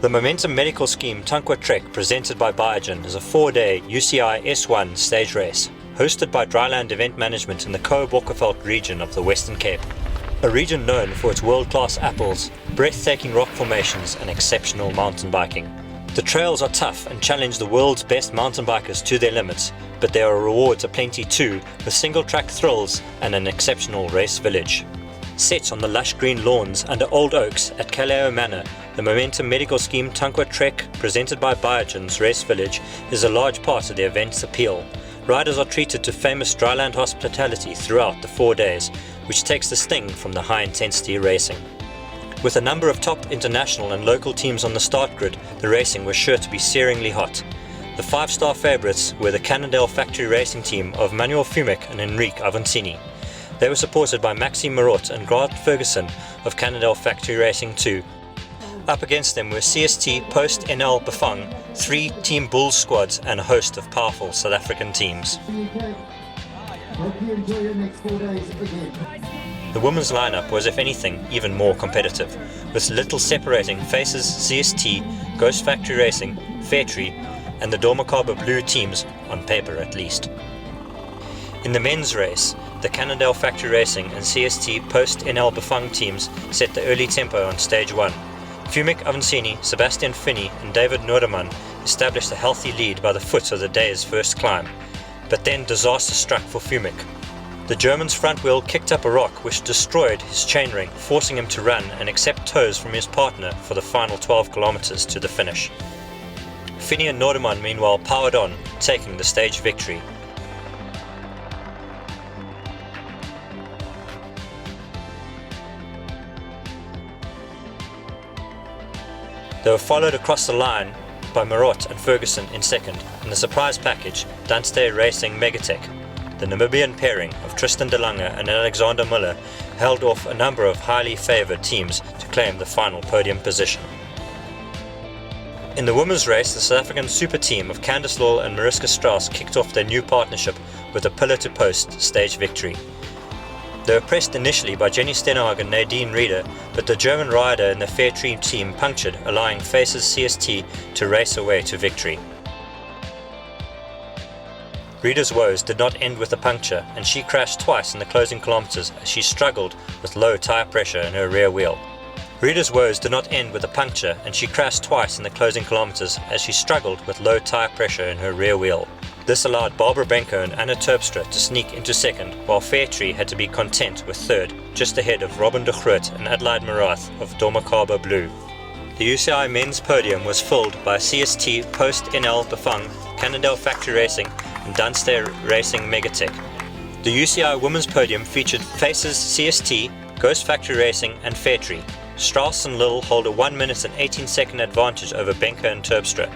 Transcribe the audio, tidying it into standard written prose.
The Momentum Medical Scheme Tankwa Trek presented by Biogen is a 4-day UCI S1 stage race, hosted by Dryland Event Management in the Coe-Bokkerveld region of the Western Cape. A region known for its world-class apples, breathtaking rock formations and exceptional mountain biking. The trails are tough and challenge the world's best mountain bikers to their limits, but there are rewards aplenty too, with single-track thrills and an exceptional race village. Set on the lush green lawns under old oaks at Kaleo Manor, the Momentum Medical Scheme Tankwa Trek, presented by Biogen's Race Village, is a large part of the event's appeal. Riders are treated to famous dryland hospitality throughout the 4 days, which takes the sting from the high-intensity racing. With a number of top international and local teams on the start grid, the racing was sure to be searingly hot. The 5-star favourites were the Cannondale Factory Racing team of Manuel Fumic and Enrique Avancini. They were supported by Maxime Marot and Grant Ferguson of Cannondale Factory Racing 2. Up against them were CST Post NL Bafang, 3 Team Bulls squads and a host of powerful South African teams. The women's lineup was, if anything, even more competitive, with little separating Faces, CST, Ghost Factory Racing, Fairtree and the Dormakaba Blue teams, on paper at least. In the men's race, the Cannondale Factory Racing and CST Post NL Bafang teams set the early tempo on stage 1. Fumic Avancini, Sebastian Finney and David Noordeman established a healthy lead by the foot of the day's first climb, but then disaster struck for Fumic. The German's front wheel kicked up a rock which destroyed his chainring, forcing him to run and accept tows from his partner for the final 12 kilometers to the finish. Finney and Noordeman meanwhile powered on, taking the stage victory. They were followed across the line by Marot and Ferguson in second, and the surprise package, Dunstay Racing Megatech. The Namibian pairing of Tristan de Lange and Alexander Muller held off a number of highly favoured teams to claim the final podium position. In the women's race, the South African super team of Candice Law and Mariska Strauss kicked off their new partnership with a pillar-to-post stage victory. They were pressed initially by Jenny Stenhag and Nadine Reeder, but the German rider in the Fairtree team punctured, allowing Faces CST to race away to victory. Reeder's woes did not end with a puncture, and she crashed twice in the closing kilometers as she struggled with low tyre pressure in her rear wheel. Reeder's woes did not end with a puncture, and she crashed twice in the closing kilometers as she struggled with low tyre pressure in her rear wheel. This allowed Barbara Benko and Anna Terpstra to sneak into second, while Fairtree had to be content with third, just ahead of Robin de Groot and Adelaide Marath of Dormakaba Blue. The UCI men's podium was filled by CST Post NL Bafang, Cannondale Factory Racing and Dunstay Racing Megatech. The UCI women's podium featured Faces CST, Ghost Factory Racing and Fairtree. Strauss and Lill hold a 1 minute and 18 second advantage over Benko and Terpstra,